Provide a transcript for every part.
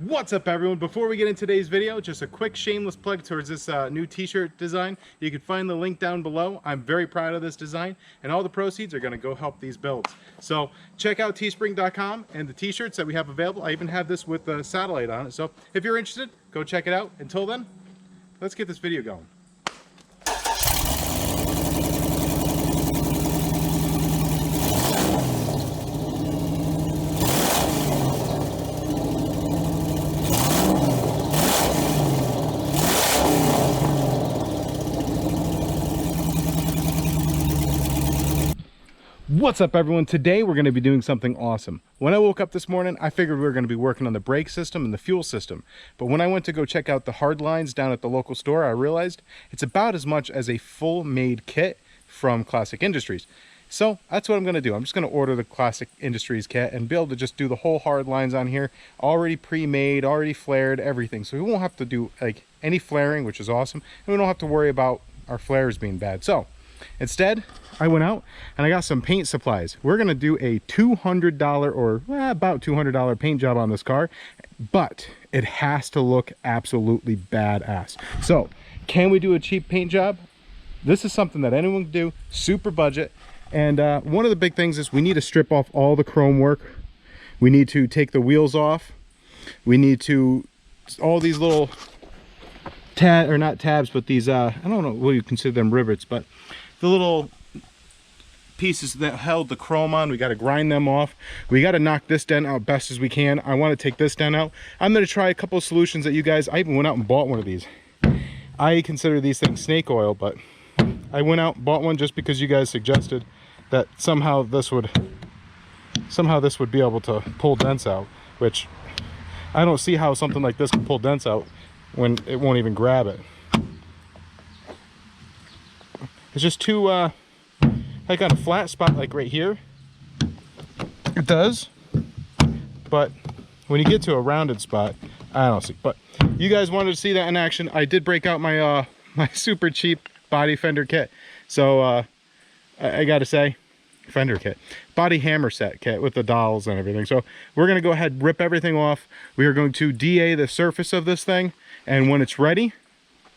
What's up, everyone? Before we get into today's video, just a quick shameless plug towards this new t-shirt design. You can find the link down below. I'm very proud of this design, and all the proceeds are going to go help these builds. So check out teespring.com and the t-shirts that we have available. I even have this with a satellite on it, so if you're interested, go check it out. Until then, let's get this video going. What's up, everyone? Today we're going to be doing something awesome. When I woke up this morning, I figured we were going to be working on the brake system and the fuel system. But when I went to go check out the hard lines down at the local store, I realized it's about as much as a full-made kit from Classic Industries. So that's what I'm going to do. I'm just going to order the Classic Industries kit and be able to just do the whole hard lines on here, already pre-made, already flared, everything. So we won't have to do like any flaring, which is awesome, and we don't have to worry about our flares being bad. So instead, I went out and I got some paint supplies. We're going to do a $200 or about $200 paint job on this car, but it has to look absolutely badass. So can we do a cheap paint job? This is something that anyone can do, super budget. And one of the big things is we need to strip off all the chrome work. We need to take the wheels off. We need to, all these little not tabs, but these, I don't know what you consider them, rivets, but the little pieces that held the chrome on, we got to grind them off. We got to knock this dent out best as we can. I want to take this dent out. I'm going to try a couple of solutions that you guys, I even went out and bought one of these. I consider these things snake oil, but I went out and bought one just because you guys suggested that somehow this would be able to pull dents out, which I don't see how something like this can pull dents out when it won't even grab it. It's just too I got a flat spot like right here, it does, but when you get to a rounded spot, I don't see. But you guys wanted to see that in action. I did break out my my super cheap body fender kit, so I gotta say, fender kit, body hammer set kit with the dowels and everything. So we're gonna go ahead and rip everything off. We are going to DA the surface of this thing, and when it's ready,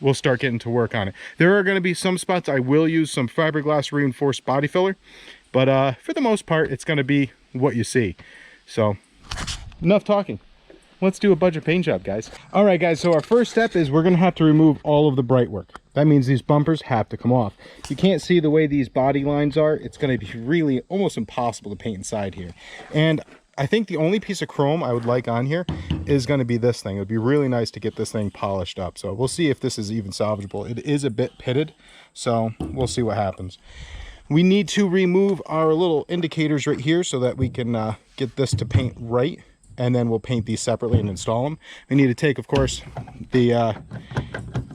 we'll start getting to work on it. There are going to be some spots I will use some fiberglass reinforced body filler, but for the most part, it's going to be what you see. So enough talking. Let's do a budget paint job, guys. All right, guys, so our first step is we're going to have to remove all of the bright work. That means these bumpers have to come off. You can't see the way these body lines are. It's going to be really almost impossible to paint inside here. And I think the only piece of chrome I would like on here is going to be this thing. It would be really nice to get this thing polished up. So we'll see if this is even salvageable. It is a bit pitted, so we'll see what happens. We need to remove our little indicators right here so that we can get this to paint right, and then we'll paint these separately and install them. We need to take, of course, the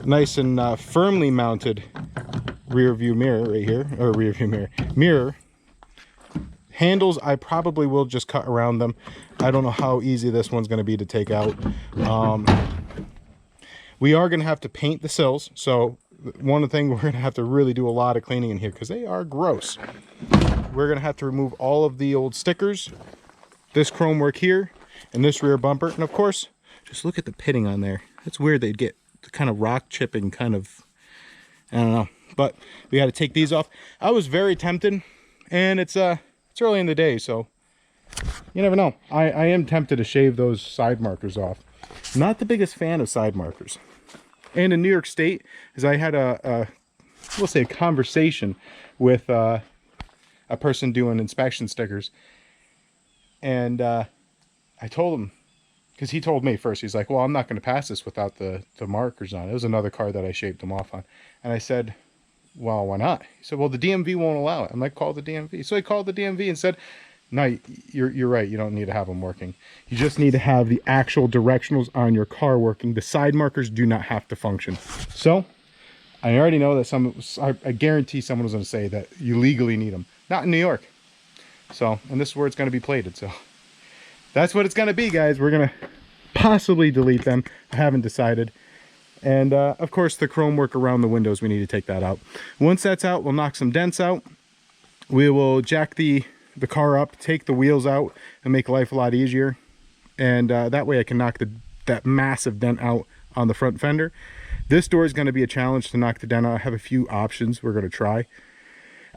nice and firmly mounted rear view mirror right here, or rear view mirror. Handles, I probably will just cut around them. I don't know how easy this one's going to be to take out. We are going to have to paint the sills. So one thing, we're going to have to really do a lot of cleaning in here because they are gross. We're going to have to remove all of the old stickers, this chrome work here, and this rear bumper. And of course, just look at the pitting on there. It's weird they'd get the kind of rock chipping kind of, I don't know. But we got to take these off. I was very tempted, and it's early in the day, so you never know. I am tempted to shave those side markers off. Not the biggest fan of side markers. And in New York State, as I had we'll say a conversation with a person doing inspection stickers, and I told him, because he told me first, he's like, well, I'm not going to pass this without the markers on. It was another car that I shaved them off on. And I said, well, why not? He said, well, the DMV won't allow it. I'm like, call the DMV. So I called the DMV and said, no, you're right. You don't need to have them working. You just need to have the actual directionals on your car working. The side markers do not have to function. So I already know that I guarantee someone was going to say that you legally need them. Not in New York. So, and this is where it's going to be plated. So that's what it's going to be, guys. We're going to possibly delete them. I haven't decided. And of course, the chrome work around the windows, we need to take that out. Once that's out, we'll knock some dents out. We will jack the car up, take the wheels out, and make life a lot easier. And that way I can knock that massive dent out on the front fender. This door is going to be a challenge to knock the dent out. I have a few options we're going to try.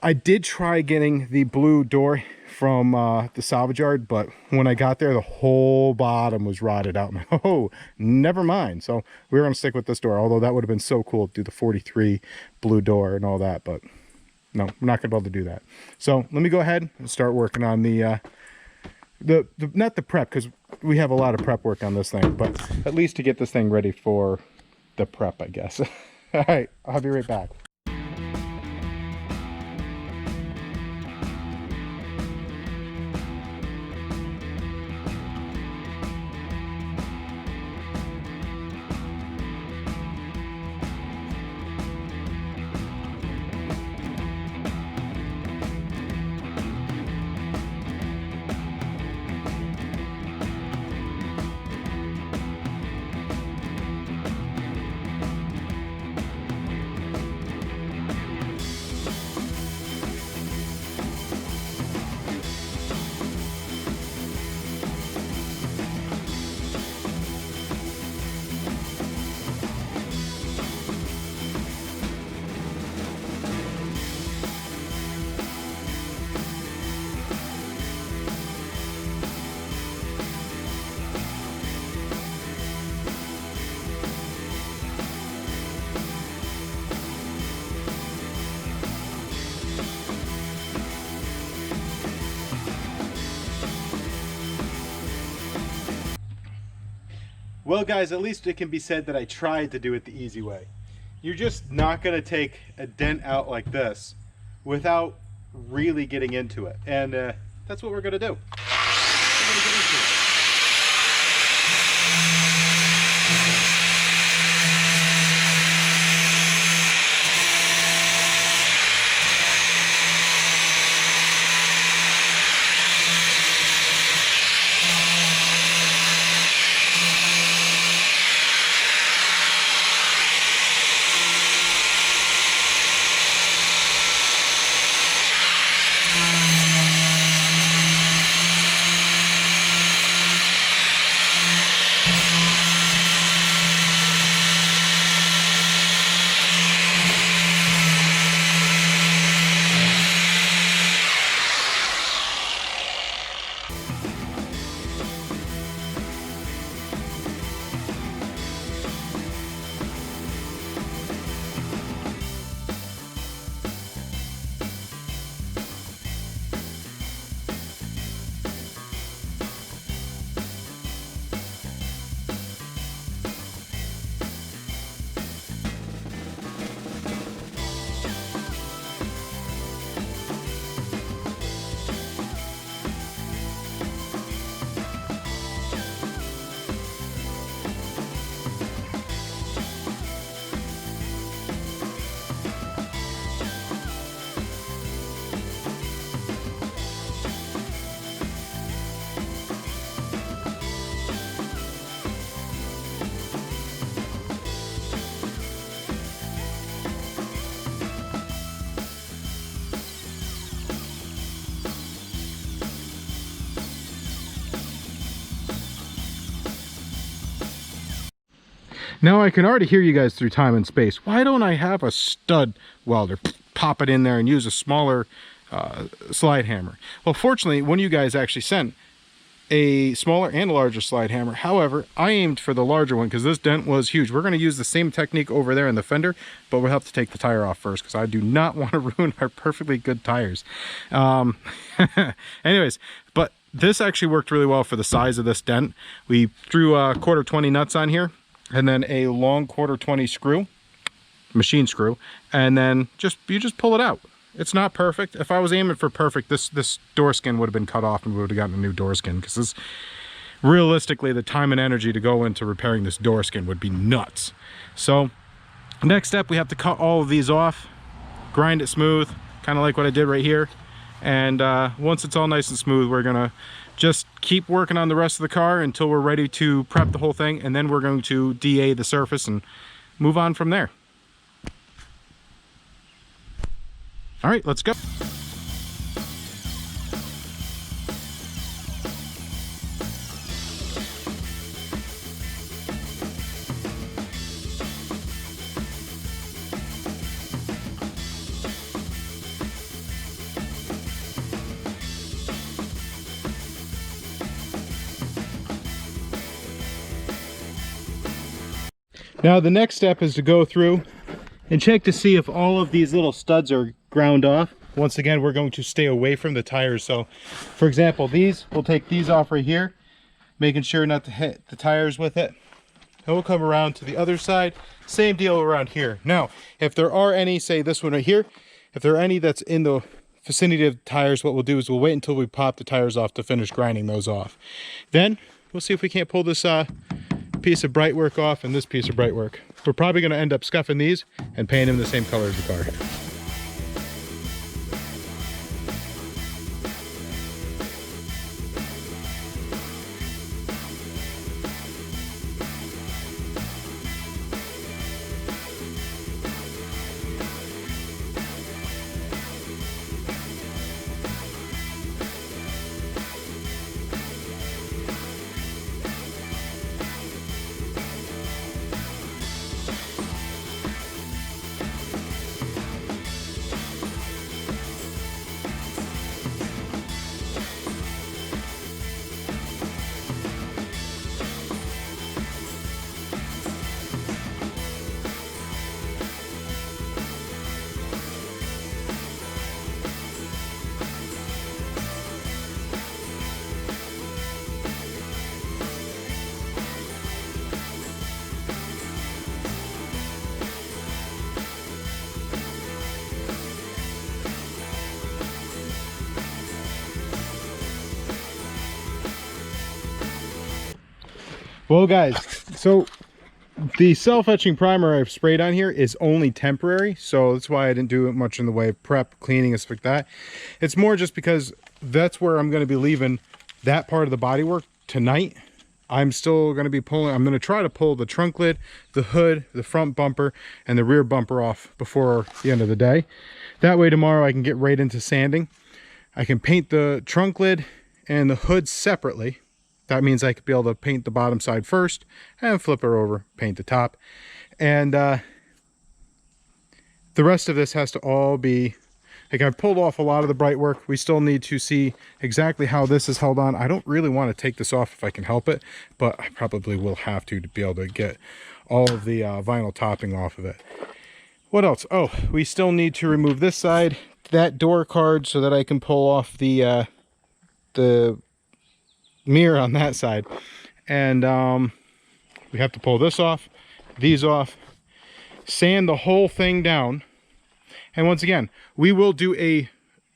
I did try getting the blue door from the salvage yard, but when I got there, the whole bottom was rotted out. And oh, never mind. So we were going to stick with this door, although that would have been so cool to do the 43 blue door and all that, but no, I'm not going to be able to do that. So let me go ahead and start working on the not the prep, because we have a lot of prep work on this thing, but at least to get this thing ready for the prep, I guess. All right, I'll be right back. Well guys, at least it can be said that I tried to do it the easy way. You're just not going to take a dent out like this without really getting into it. And that's what we're going to do. We're gonna get into it. Now I can already hear you guys through time and space. Why don't I have a stud welder? Pop it in there and use a smaller slide hammer. Well, fortunately, one of you guys actually sent a smaller and a larger slide hammer. However, I aimed for the larger one because this dent was huge. We're going to use the same technique over there in the fender, but we'll have to take the tire off first because I do not want to ruin our perfectly good tires. Anyways, but this actually worked really well for the size of this dent. We threw a 1/4 nuts on here, and then a long 1/4 screw, machine screw, and then you just pull it out. It's not perfect. If I was aiming for perfect, this door skin would have been cut off and we would have gotten a new door skin, because this, realistically, the time and energy to go into repairing this door skin would be nuts. So next step, we have to cut all of these off, grind it smooth, kind of like what I did right here. And once it's all nice and smooth, we're gonna just keep working on the rest of the car until we're ready to prep the whole thing, and then we're going to DA the surface and move on from there. All right, let's go. Now the next step is to go through and check to see if all of these little studs are ground off. Once again, we're going to stay away from the tires. So for example, we'll take these off right here, making sure not to hit the tires with it. And we'll come around to the other side, same deal around here. Now, if there are any, say this one right here, if there are any that's in the vicinity of the tires, what we'll do is we'll wait until we pop the tires off to finish grinding those off. Then we'll see if we can't pull this piece of brightwork off and this piece of brightwork. We're probably going to end up scuffing these and painting them the same color as the car. Well guys, so the self-etching primer I've sprayed on here is only temporary, so that's why I didn't do much in the way of prep, cleaning, and stuff like that. It's more just because that's where I'm going to be leaving that part of the bodywork tonight. I'm still going to be I'm going to try to pull the trunk lid, the hood, the front bumper, and the rear bumper off before the end of the day. That way tomorrow I can get right into sanding. I can paint the trunk lid and the hood separately. That means I could be able to paint the bottom side first and flip her over, paint the top. And the rest of this has to all be, like, I've pulled off a lot of the bright work. We still need to see exactly how this is held on. I don't really want to take this off if I can help it, but I probably will have to be able to get all of the vinyl topping off of it. What else? Oh, we still need to remove this side, that door card, so that I can pull off the mirror on that side. And we have to pull this off, these off, sand the whole thing down. And once again, we will do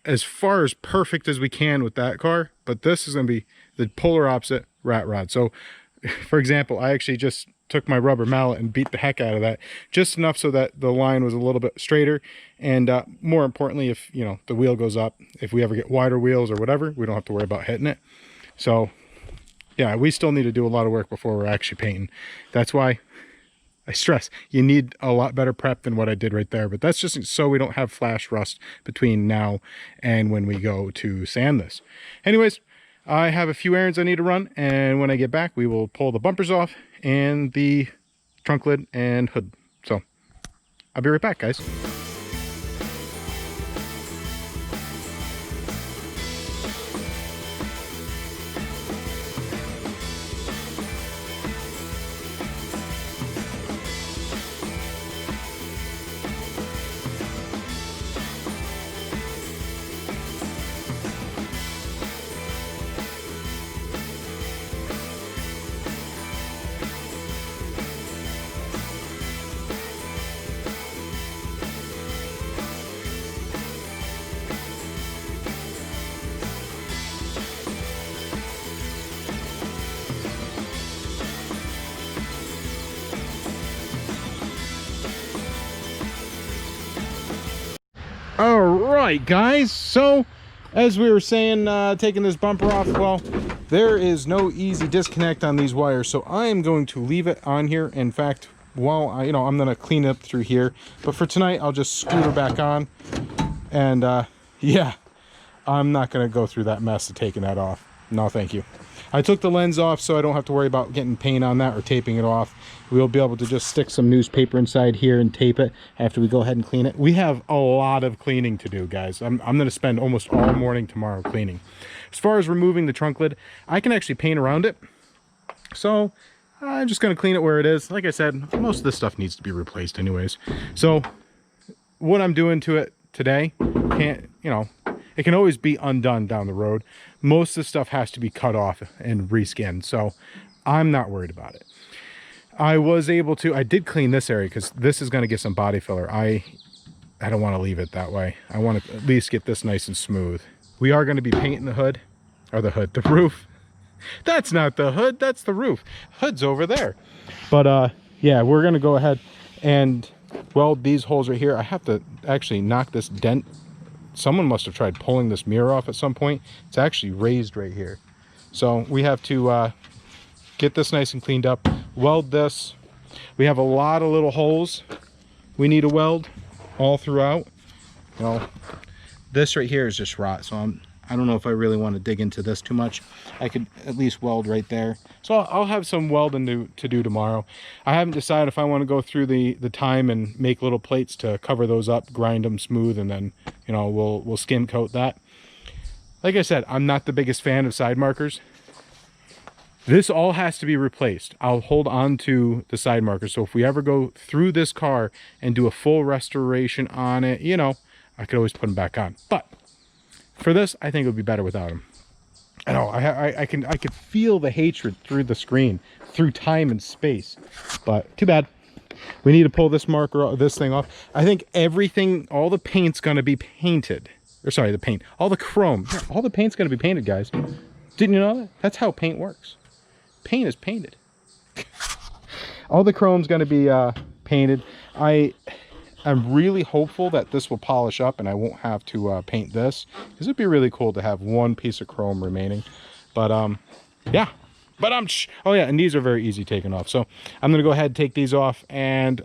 as far as perfect as we can with that car, but this is going to be the polar opposite rat rod. So for example, I actually just took my rubber mallet and beat the heck out of that, just enough so that the line was a little bit straighter. And more importantly, if the wheel goes up, if we ever get wider wheels or whatever, we don't have to worry about hitting it. So yeah, we still need to do a lot of work before we're actually painting. That's why I stress, you need a lot better prep than what I did right there. But that's just so we don't have flash rust between now and when we go to sand this. Anyways, I have a few errands I need to run, and when I get back, we will pull the bumpers off and the trunk lid and hood. So I'll be right back, guys. All right, guys, so as we were saying, taking this bumper off, well, there is no easy disconnect on these wires, so I am going to leave it on here. In fact, while I'm going to clean up through here, but for tonight I'll just screw her back on. And yeah, I'm not going to go through that mess of taking that off. No, thank you. I took the lens off so I don't have to worry about getting paint on that or taping it off. We'll be able to just stick some newspaper inside here and tape it after we go ahead and clean it. We have a lot of cleaning to do, guys. I'm going to spend almost all morning tomorrow cleaning. As far as removing the trunk lid, I can actually paint around it. So I'm just going to clean it where it is. Like I said, most of this stuff needs to be replaced anyways. So what I'm doing to it today, can't, you know, it can always be undone down the road. Most of the stuff has to be cut off and reskinned. So I'm not worried about it. I did clean this area because this is going to get some body filler. I don't want to leave it that way. I want to at least get this nice and smooth. We are going to be painting the hood, or the roof. That's not the hood, that's the roof. Hood's over there. But yeah, we're going to go ahead and weld these holes right here. I have to actually knock this dent. Someone must have tried pulling this mirror off at some point. It's actually raised right here. So we have to get this nice and cleaned up, weld this. We have a lot of little holes we need to weld all throughout. You know, this right here is just rot, so I don't know if I really want to dig into this too much. I could at least weld right there. So I'll have some welding to do tomorrow. I haven't decided if I want to go through the time and make little plates to cover those up, grind them smooth, and then, you know, we'll skim coat that. Like I said, I'm not the biggest fan of side markers. This all has to be replaced. I'll hold on to the side markers. So if we ever go through this car and do a full restoration on it, you know, I could always put them back on. But for this, I think it would be better without them. I know, I could feel the hatred through the screen, through time and space. But too bad. We need to pull this marker, this thing off. I think everything, all the paint's gonna be painted. Or sorry, the paint, all the chrome. Yeah, all the paint's gonna be painted, guys. Didn't you know that? That's how paint works. Paint is painted. All the chrome's gonna be painted. I'm really hopeful that this will polish up and I won't have to paint this, because it'd be really cool to have one piece of chrome remaining. But yeah, but oh yeah, and these are very easy taken off. So I'm gonna go ahead and take these off, and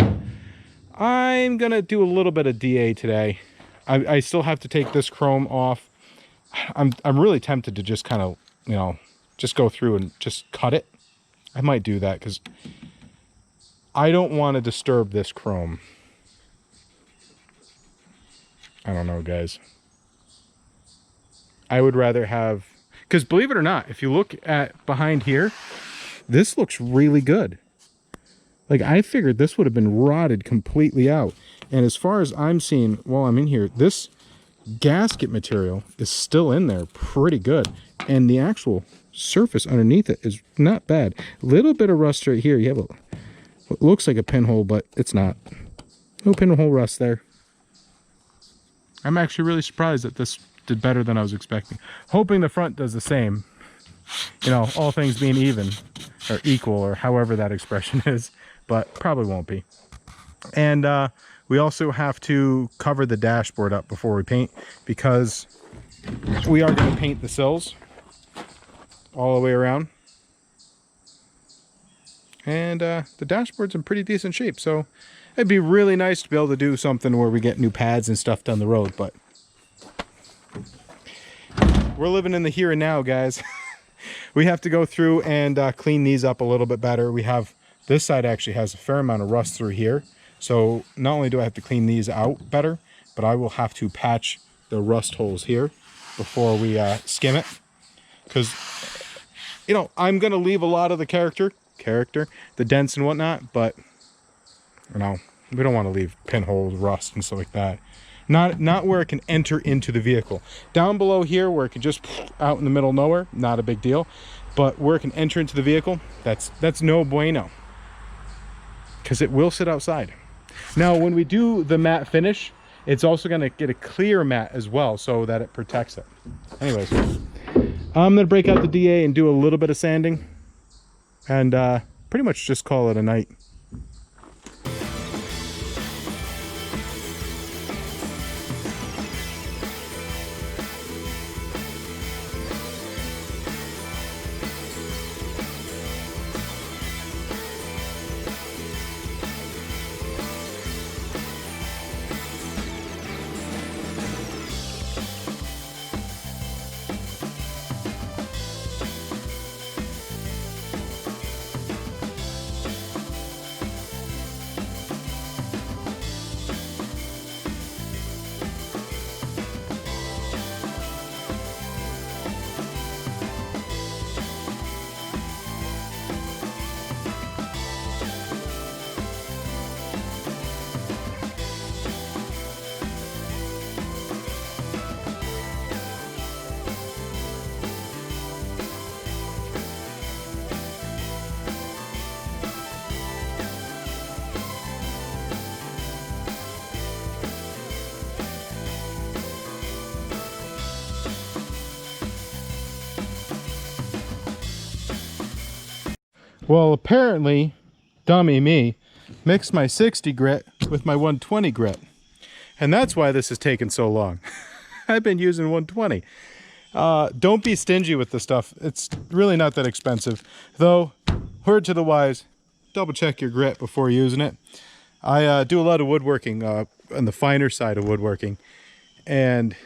I'm gonna do a little bit of DA today. I still have to take this chrome off. I'm really tempted to just kind of, you know, just go through and just cut it. I might do that because I don't want to disturb this chrome. I don't know, guys. I would rather have, because believe it or not, if you look at behind here, this looks really good. Like, I figured this would have been rotted completely out. And as far as I'm seeing while I'm in here, this gasket material is still in there pretty good. And the actual surface underneath it is not bad. A little bit of rust right here. You have what looks like a pinhole, but it's not. No pinhole rust there. I'm actually really surprised that this did better than I was expecting. Hoping the front does the same. You know, all things being even, or equal, or however that expression is, but probably won't be. And we also have to cover the dashboard up before we paint, because we are going to paint the sills all the way around. And the dashboard's in pretty decent shape, so it'd be really nice to be able to do something where we get new pads and stuff down the road, but we're living in the here and now, guys. We have to go through and clean these up a little bit better. We have, this side actually has a fair amount of rust through here. So not only do I have to clean these out better, but I will have to patch the rust holes here before we skim it. Because, you know, I'm going to leave a lot of the character, the dents and whatnot, but, you know, we don't want to leave pinholes, rust, and stuff like that. Not where it can enter into the vehicle. Down below here, where it can just out in the middle of nowhere, not a big deal. But where it can enter into the vehicle, that's no bueno. Because it will sit outside. Now, when we do the matte finish, it's also going to get a clear matte as well, so that it protects it. Anyways, I'm going to break out the DA and do a little bit of sanding. And pretty much just call it a night. Well, apparently, dummy me, mixed my 60 grit with my 120 grit. And that's why this has taken so long. I've been using 120. Don't be stingy with the stuff. It's really not that expensive. Though, word to the wise, double check your grit before using it. I do a lot of woodworking on the finer side of woodworking. And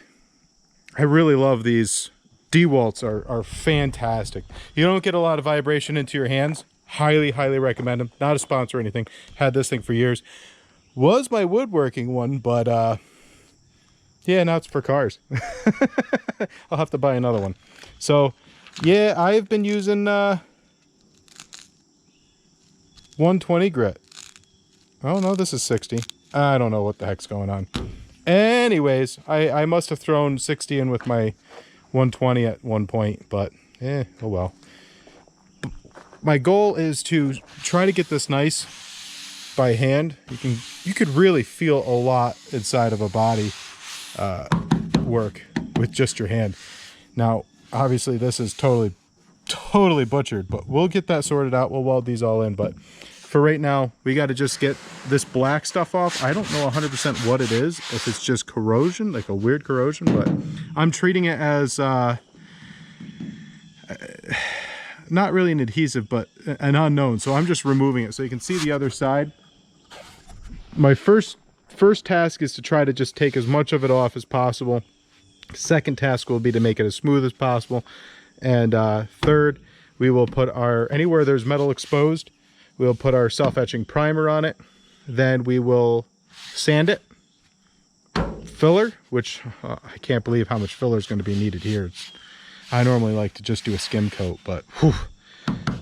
I really love these. DeWalts are fantastic. You don't get a lot of vibration into your hands. Highly, highly recommend them. Not a sponsor or anything. Had this thing for years. Was my woodworking one, but yeah, now it's for cars. I'll have to buy another one. So yeah, I've been using 120 grit. Oh no, this is 60. I don't know what the heck's going on. Anyways, I must have thrown 60 in with my 120 at one point, but oh well. My goal is to try to get this nice by hand. You could really feel a lot inside of a body work with just your hand. Now obviously this is totally butchered, but we'll get that sorted out. We'll weld these all in, but for right now we got to just get this black stuff off. I don't know 100% what it is, if it's just corrosion, like a weird corrosion, but I'm treating it as not really an adhesive, but an unknown. So I'm just removing it so you can see the other side. My first task is to try to just take as much of it off as possible. Second task will be to make it as smooth as possible. And third, we will put anywhere there's metal exposed, we'll put our self-etching primer on it. Then we will sand it. Filler, which I can't believe how much filler is going to be needed here. I normally like to just do a skim coat, but whew,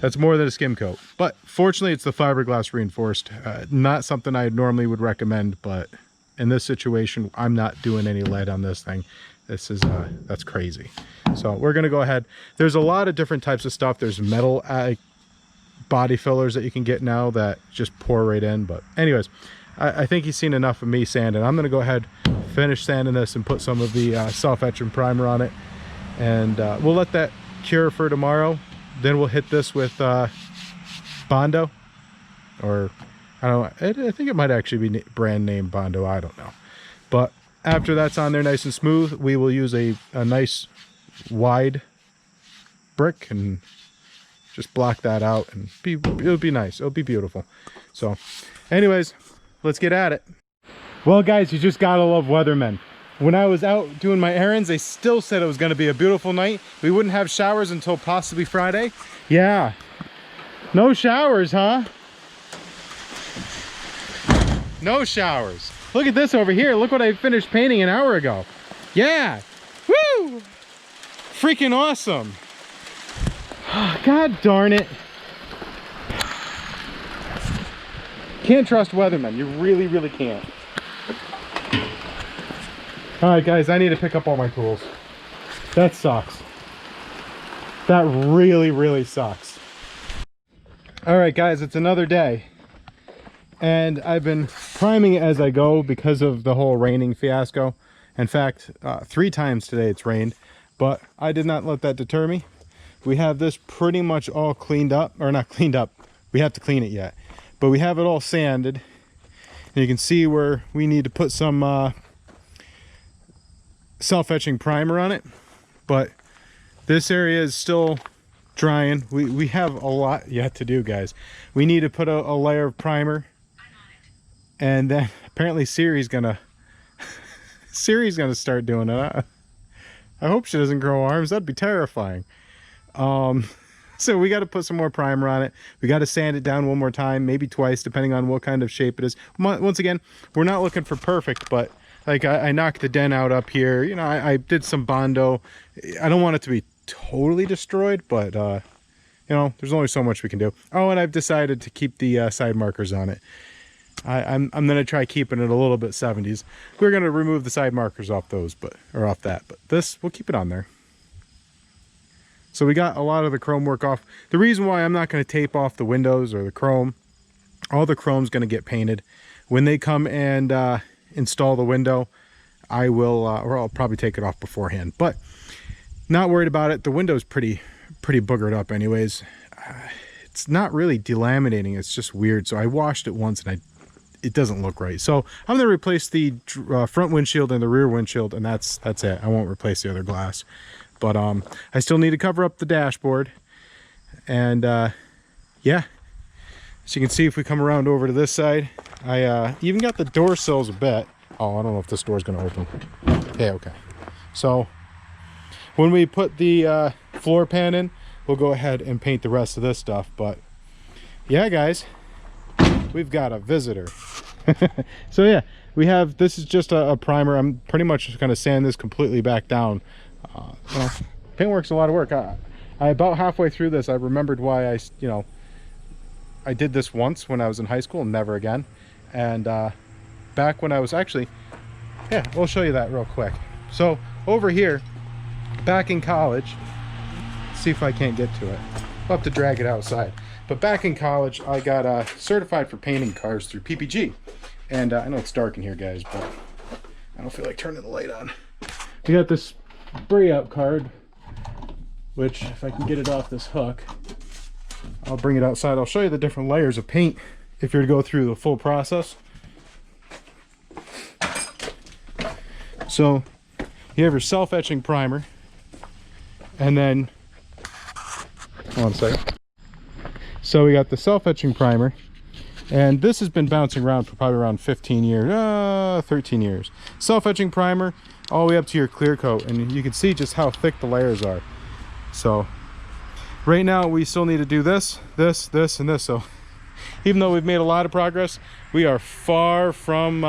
that's more than a skim coat. But fortunately, it's the fiberglass reinforced. Not something I normally would recommend, but in this situation, I'm not doing any lead on this thing. This is that's crazy. So we're going to go ahead. There's a lot of different types of stuff. There's metal body fillers that you can get now that just pour right in. But anyways, I think you've seen enough of me sanding. I'm going to go ahead, finish sanding this, and put some of the self-etching primer on it. And we'll let that cure for tomorrow. Then we'll hit this with Bondo, or I don't know, I think it might actually be brand name Bondo, I don't know. But after that's on there nice and smooth, we will use a nice wide brick and just block that out, and it'll be nice. It'll be beautiful. So anyways, let's get at it. Well guys, you just gotta love weathermen. When I was out doing my errands, they still said it was going to be a beautiful night. We wouldn't have showers until possibly Friday. Yeah. No showers, huh? No showers. Look at this over here. Look what I finished painting an hour ago. Yeah. Woo! Freaking awesome. God darn it. Can't trust weathermen. You really, really can't. All right, guys, I need to pick up all my tools. That sucks. That really, really sucks. All right, guys, it's another day. And I've been priming it as I go because of the whole raining fiasco. In fact, 3 times today it's rained, but I did not let that deter me. We have this pretty much all cleaned up, or not cleaned up. We have to clean it yet, but we have it all sanded. And you can see where we need to put some self-etching primer on it, but this area is still drying. We have a lot yet to do, guys. We need to put a layer of primer, and then apparently Siri's gonna start doing it. I hope she doesn't grow arms. That'd be terrifying. So we got to put some more primer on it. We got to sand it down one more time, maybe twice, depending on what kind of shape it is. Once again, we're not looking for perfect, but like I knocked the dent out up here. You know, I did some Bondo. I don't want it to be totally destroyed, but you know, there's only so much we can do. Oh, and I've decided to keep the side markers on it. I'm gonna try keeping it a little bit 70s. We're gonna remove the side markers off those, but this we'll keep it on there. So we got a lot of the chrome work off. The reason why I'm not going to tape off the windows or the chrome, all the chrome's going to get painted. When they come and install the window, I will, or I'll probably take it off beforehand. But not worried about it. The window's pretty boogered up anyways. it's not really delaminating, it's just weird. So I washed it once and it doesn't look right. So I'm going to replace the front windshield and the rear windshield, and that's it. I won't replace the other glass. But I still need to cover up the dashboard. And yeah, as you can see, if we come around over to this side, I even got the door sills a bit. Oh, I don't know if this door's going to open. Yeah, okay. So when we put the floor pan in, we'll go ahead and paint the rest of this stuff. But yeah, guys, we've got a visitor. So yeah, we have, this is just a primer. I'm pretty much just going to sand this completely back down. You know, paintwork's a lot of work. I about halfway through this, I remembered why I did this once when I was in high school and never again. And back when I was actually, yeah, we'll show you that real quick. So over here, back in college, let's see if I can't get to it. I'll have to drag it outside. But back in college, I got certified for painting cars through PPG. And I know it's dark in here, guys, but I don't feel like turning the light on. We got this spray out card, which if I can get it off this hook, I'll bring it outside. I'll show you the different layers of paint if you're to go through the full process. So you have your self-etching primer, and then, hold on a second. So we got the self-etching primer, and this has been bouncing around for probably around 15 years, 13 years. Self-etching primer all the way up to your clear coat, and you can see just how thick the layers are. So right now we still need to do this, this, this, and this. So even though we've made a lot of progress, we are far from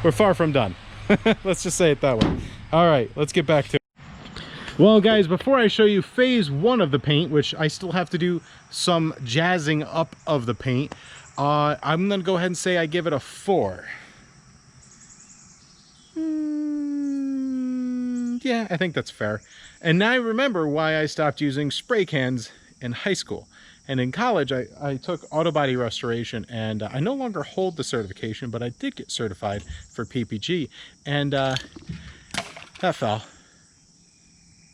we're far from done. Let's just say it that way. All right, let's get back to it. Well, guys, before I show you phase one of the paint, which I still have to do some jazzing up of the paint, I'm gonna go ahead and say I give it a 4. Yeah, I think that's fair. And now I remember why I stopped using spray cans in high school. And in college, I took auto body restoration, and I no longer hold the certification, but I did get certified for PPG, and that fell.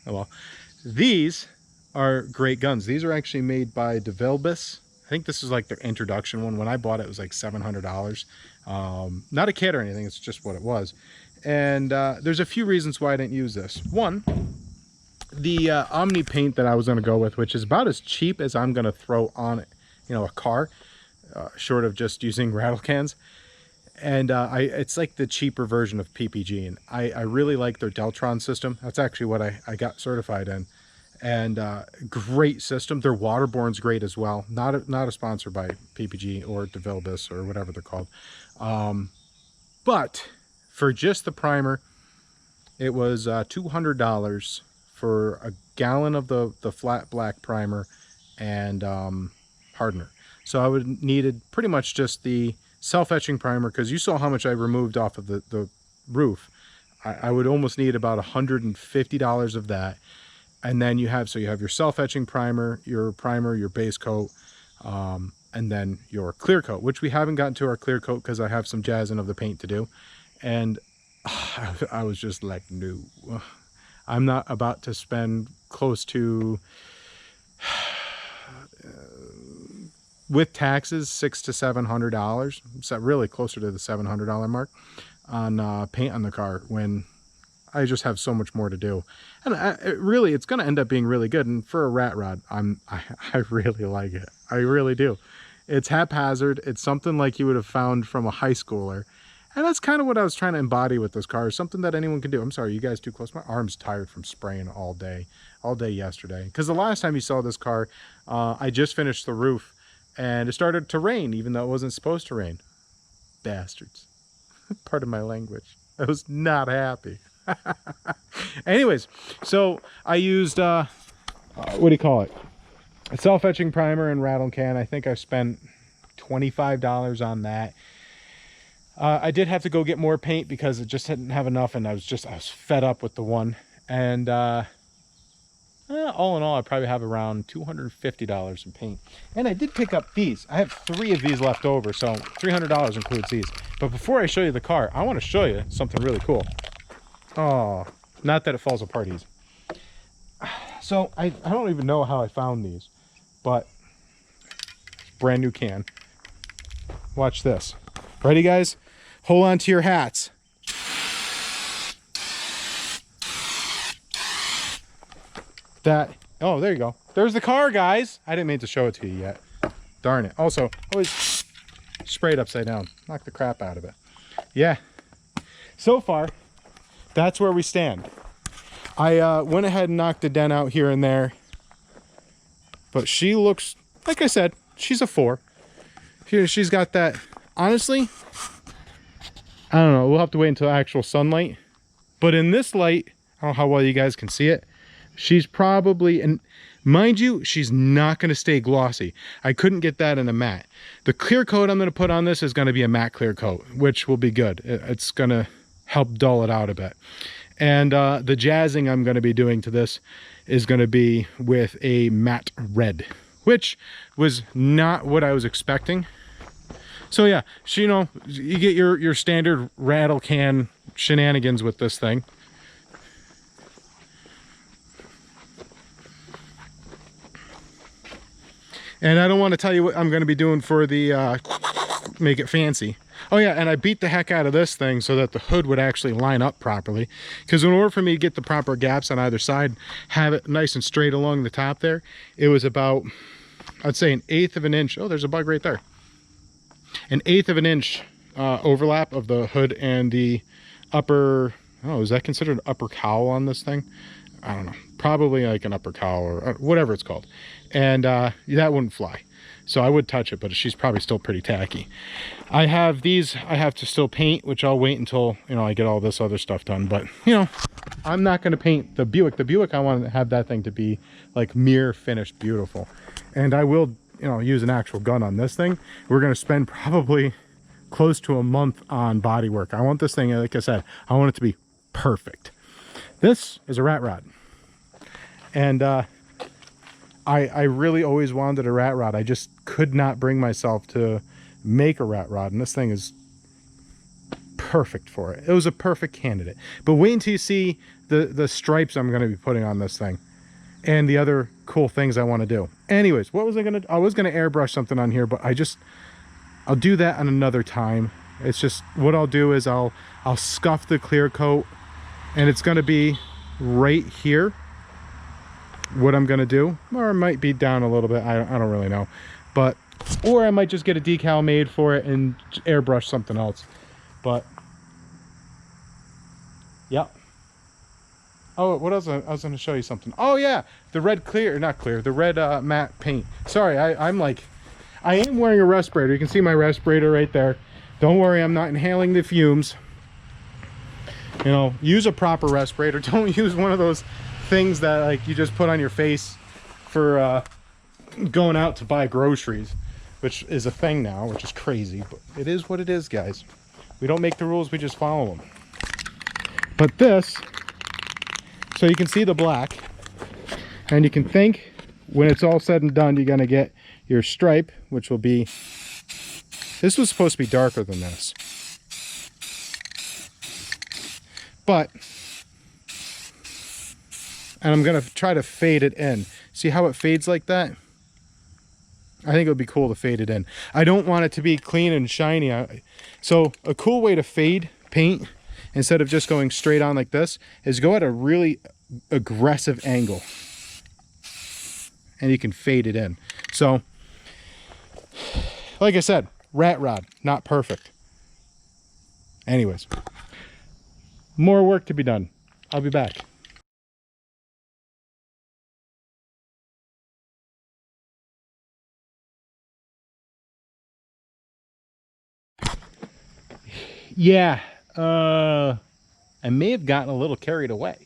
Oh well. These are great guns. These are actually made by DeVilbiss. I think this is like their introduction one. When I bought it, it was like $700. Not a kit or anything, it's just what it was. And there's a few reasons why I didn't use this. One, the Omni paint that I was going to go with, which is about as cheap as I'm going to throw on it, you know, a car, short of just using rattle cans. And it's like the cheaper version of PPG, and I really like their Deltron system. That's actually what I got certified in. And great system. Their waterborne's great as well. Not a sponsor by PPG or DeVilbiss or whatever they're called. But for just the primer, it was $200 for a gallon of the flat black primer and hardener. So I would needed pretty much just the self-etching primer, because you saw how much I removed off of the roof. I would almost need about $150 of that. And then you have your self-etching primer, your base coat, and then your clear coat, which we haven't gotten to our clear coat because I have some jazzing of the paint to do. And I was just like, no, I'm not about to spend close to, with taxes, $600 to $700. So really closer to the $700 mark on paint on the car, when I just have so much more to do. And it's going to end up being really good. And for a rat rod, I really like it. I really do. It's haphazard. It's something like you would have found from a high schooler. And that's kind of what I was trying to embody with this car, something that anyone can do. I'm sorry, you guys too close. My arm's tired from spraying all day yesterday. Because the last time you saw this car, I just finished the roof and it started to rain, even though it wasn't supposed to rain. Bastards. Pardon my language. I was not happy. Anyways, so I used, what do you call it? A self-etching primer and rattle can. I think I spent $25 on that. I did have to go get more paint because it just didn't have enough, and I was fed up with the one. And all in all, I probably have around $250 in paint. And I did pick up these. I have 3 of these left over, so $300 includes these. But before I show you the car, I want to show you something really cool. Oh, not that it falls apart easy. So I don't even know how I found these, but brand new can. Watch this. Ready, guys? Hold on to your hats. Oh, there you go. There's the car, guys. I didn't mean to show it to you yet. Darn it. Also, always spray it upside down. Knock the crap out of it. Yeah. So far, that's where we stand. I went ahead and knocked a dent out here and there. But she looks, like I said, she's a 4. Here, she's got that. Honestly, I don't know. We'll have to wait until actual sunlight. But in this light, I don't know how well you guys can see it. She's probably, and mind you, she's not going to stay glossy. I couldn't get that in a matte. The clear coat I'm going to put on this is going to be a matte clear coat, which will be good. It's going to help dull it out a bit. And the jazzing I'm going to be doing to this is going to be with a matte red, which was not what I was expecting. So yeah, you know, you get your standard rattle can shenanigans with this thing. And I don't want to tell you what I'm going to be doing for the make it fancy. Oh yeah, and I beat the heck out of this thing so that the hood would actually line up properly. Because in order for me to get the proper gaps on either side, have it nice and straight along the top there, it was about, I'd say, 1/8 of an inch. Oh, there's a bug right there. 1/8 of an inch overlap of the hood and the upper, oh, is that considered upper cowl on this thing? I don't know. Probably like an upper cowl or whatever it's called. And that wouldn't fly. So I would touch it, but she's probably still pretty tacky. I have these I have to still paint, which I'll wait until, you know, I get all this other stuff done. But, you know, I'm not going to paint the Buick. The Buick, I want to have that thing to be like mirror finished beautiful. And I will, you know, use an actual gun on this thing. We're going to spend probably close to a month on body work. I want this thing, like I said, I want it to be perfect. This is a rat rod. And I really always wanted a rat rod. I just could not bring myself to make a rat rod, and this thing is perfect for it. It was a perfect candidate. But wait until you see the stripes I'm going to be putting on this thing and the other cool things I want to do. Anyways, what was I going to, I was going to airbrush something on here, but I'll do that on another time. It's just, what I'll do is I'll scuff the clear coat, and it's going to be right here what I'm going to do, or it might be down a little bit. I don't really know, but, or I might just get a decal made for it and airbrush something else. But yeah. Oh, what else? I was going to show you something. Oh yeah, the red clear, not clear, the red matte paint. Sorry, I am wearing a respirator. You can see my respirator right there. Don't worry, I'm not inhaling the fumes. You know, use a proper respirator. Don't use one of those things that like you just put on your face for going out to buy groceries, which is a thing now, which is crazy, but it is what it is, guys. We don't make the rules, we just follow them. But this, so you can see the black, and you can think when it's all said and done, you're going to get your stripe, which will be, this was supposed to be darker than this, but, and I'm going to try to fade it in. See how it fades like that? I think it would be cool to fade it in. I don't want it to be clean and shiny. So a cool way to fade paint, instead of just going straight on like this, is go at a really aggressive angle. And you can fade it in. So, like I said, rat rod, not perfect. Anyways, more work to be done. I'll be back. Yeah, I may have gotten a little carried away,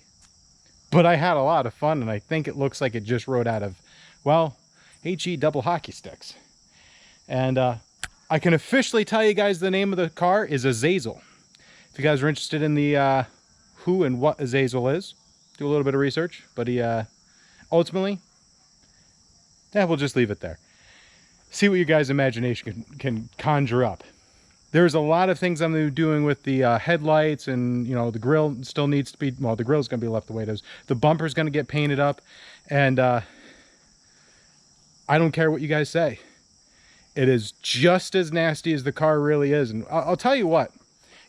but I had a lot of fun, and I think it looks like it just rode out of, well, HE double hockey sticks. And I can officially tell you guys the name of the car is Azazel. If you guys are interested in the who and what Azazel is, do a little bit of research, but he ultimately, yeah, we'll just leave it there. See what your guys' imagination can conjure up. There's a lot of things I'm doing with the headlights, and you know, the grill still needs to be, well, the grill's gonna be left the way it is. The bumper's gonna get painted up, and I don't care what you guys say. It is just as nasty as the car really is. And I'll tell you what,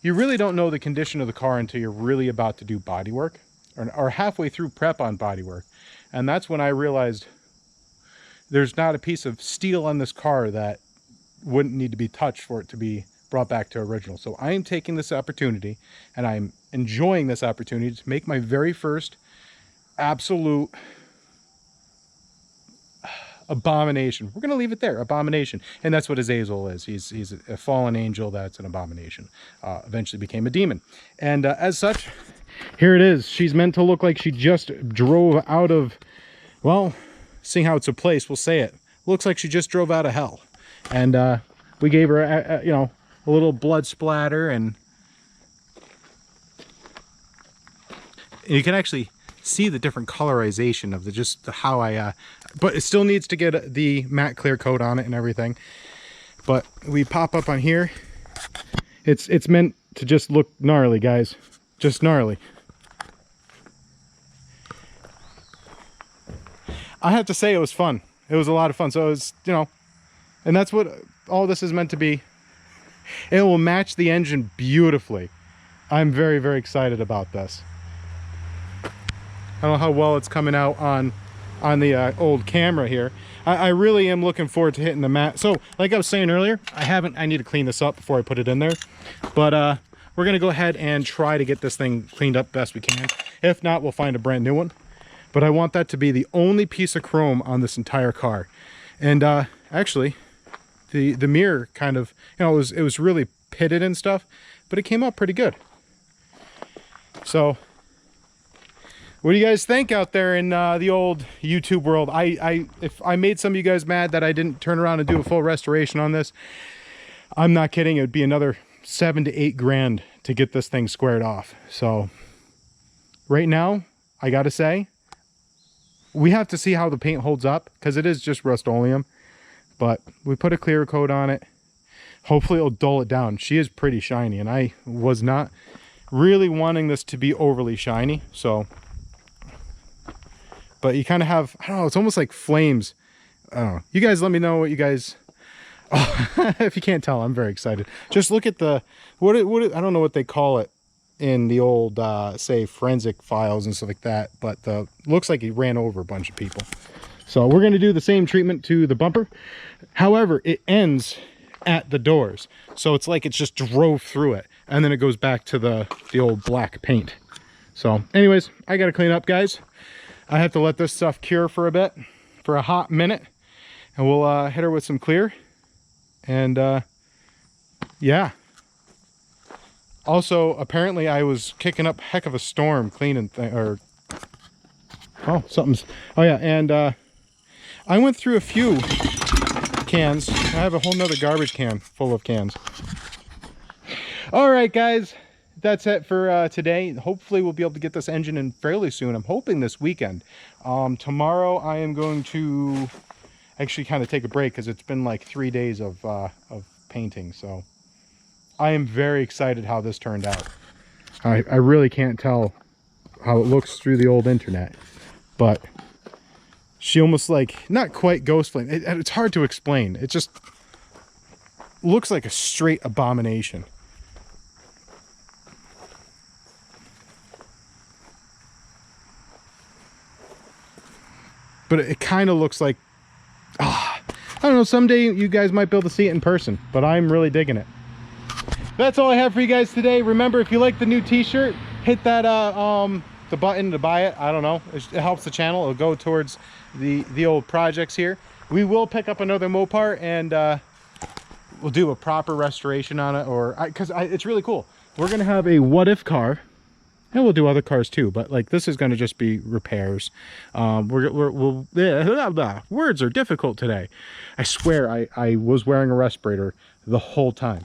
you really don't know the condition of the car until you're really about to do body work, or halfway through prep on body work. And that's when I realized there's not a piece of steel on this car that wouldn't need to be touched for it to be brought back to original. So I am taking this opportunity, and I'm enjoying this opportunity to make my very first absolute abomination. We're going to leave it there, abomination. And that's what Azazel is. He's a fallen angel that's an abomination. Eventually became a demon. And as such, here it is. She's meant to look like she just drove out of, well, seeing how it's a place, we'll say it. Looks like she just drove out of hell. And we gave her, you know, a little blood splatter, and you can actually see the different colorization of how I, but it still needs to get the matte clear coat on it and everything. But we pop up on here. It's meant to just look gnarly, guys. Just gnarly. I have to say it was fun. It was a lot of fun. So it was, you know, and that's what all this is meant to be. It will match the engine beautifully. I'm very, very excited about this. I don't know how well it's coming out on the old camera here. I really am looking forward to hitting the mat. So like I was saying earlier, I need to clean this up before I put it in there. But we're gonna go ahead and try to get this thing cleaned up best we can. If not, we'll find a brand new one. But I want that to be the only piece of chrome on this entire car. And actually, the mirror kind of, you know, it was really pitted and stuff, but it came out pretty good. So what do you guys think out there in the old YouTube world? If I made some of you guys mad that I didn't turn around and do a full restoration on this, I'm not kidding. It would be another 7 to 8 grand to get this thing squared off. So right now, I gotta say, we have to see how the paint holds up, because it is just Rust-Oleum. But we put a clear coat on it. Hopefully it'll dull it down. She is pretty shiny, and I was not really wanting this to be overly shiny. So, but you kind of have, I don't know, it's almost like flames. I don't know. You guys let me know what you guys, oh, if you can't tell, I'm very excited. Just look at the, I don't know what they call it in the old, say, forensic files and stuff like that, but looks like he ran over a bunch of people. So we're going to do the same treatment to the bumper. However, it ends at the doors. So it's like it's just drove through it, and then it goes back to the old black paint. So anyways, I got to clean up, guys. I have to let this stuff cure for a bit, for a hot minute, and we'll hit her with some clear. And yeah. Also, apparently I was kicking up heck of a storm cleaning oh, something's, oh yeah, and I went through a few cans. I have a whole nother garbage can full of cans. All right, guys, that's it for today. Hopefully we'll be able to get this engine in fairly soon. I'm hoping this weekend. Tomorrow I am going to actually kind of take a break, because it's been like 3 days of painting. So I am very excited how this turned out. I really can't tell how it looks through the old internet, but she almost, like, not quite ghost flame. It's hard to explain. It just looks like a straight abomination. But it kind of looks like, I don't know, someday you guys might be able to see it in person, but I'm really digging it. That's all I have for you guys today. Remember, if you like the new t-shirt, hit that the button to buy it. I don't know, it helps the channel. It'll go towards the old projects here. We will pick up another Mopar, and we'll do a proper restoration on it, or because it's really cool. We're gonna have a what if car, and we'll do other cars too, but like this is going to just be repairs. Words are difficult today. I swear I was wearing a respirator the whole time.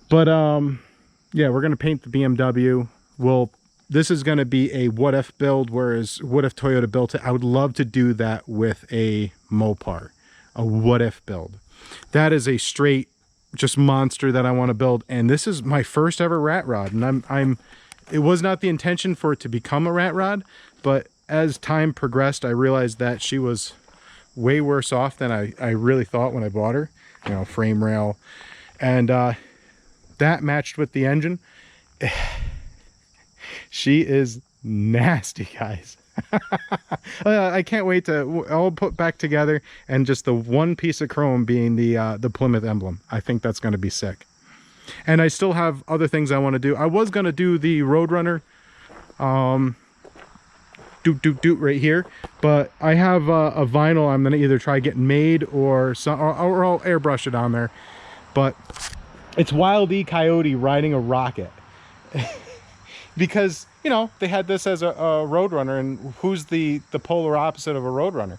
But yeah, we're going to paint the BMW. This is going to be a what if build, whereas what if Toyota built it. I would love to do that with a Mopar, a what if build. That is a straight just monster that I want to build. And this is my first ever rat rod, and it was not the intention for it to become a rat rod, but as time progressed, I realized that she was way worse off than I really thought when I bought her. You know, frame rail, and that matched with the engine. She is nasty, guys. I can't wait to all put back together, and just the one piece of chrome being the Plymouth emblem. I think that's going to be sick. And I still have other things I want to do. I was going to do the Roadrunner doot right here, but I have a vinyl I'm going to either try getting made or I'll airbrush it on there. But it's Wild E. Coyote riding a rocket. Because, you know, they had this as a Roadrunner, and who's the polar opposite of a Roadrunner?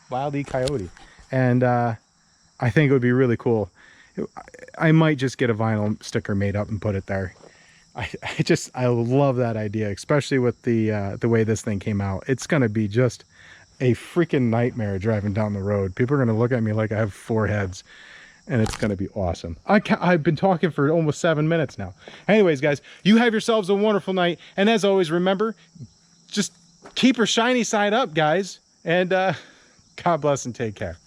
Wild E. Coyote. And I think it would be really cool. I might just get a vinyl sticker made up and put it there. I love that idea, especially with the way this thing came out. It's gonna be just a freaking nightmare driving down the road. People are gonna look at me like I have 4 heads, and it's gonna be awesome. I've been talking for almost 7 minutes now. Anyways, guys, you have yourselves a wonderful night, and as always, remember, just keep your shiny side up, guys, and God bless and take care.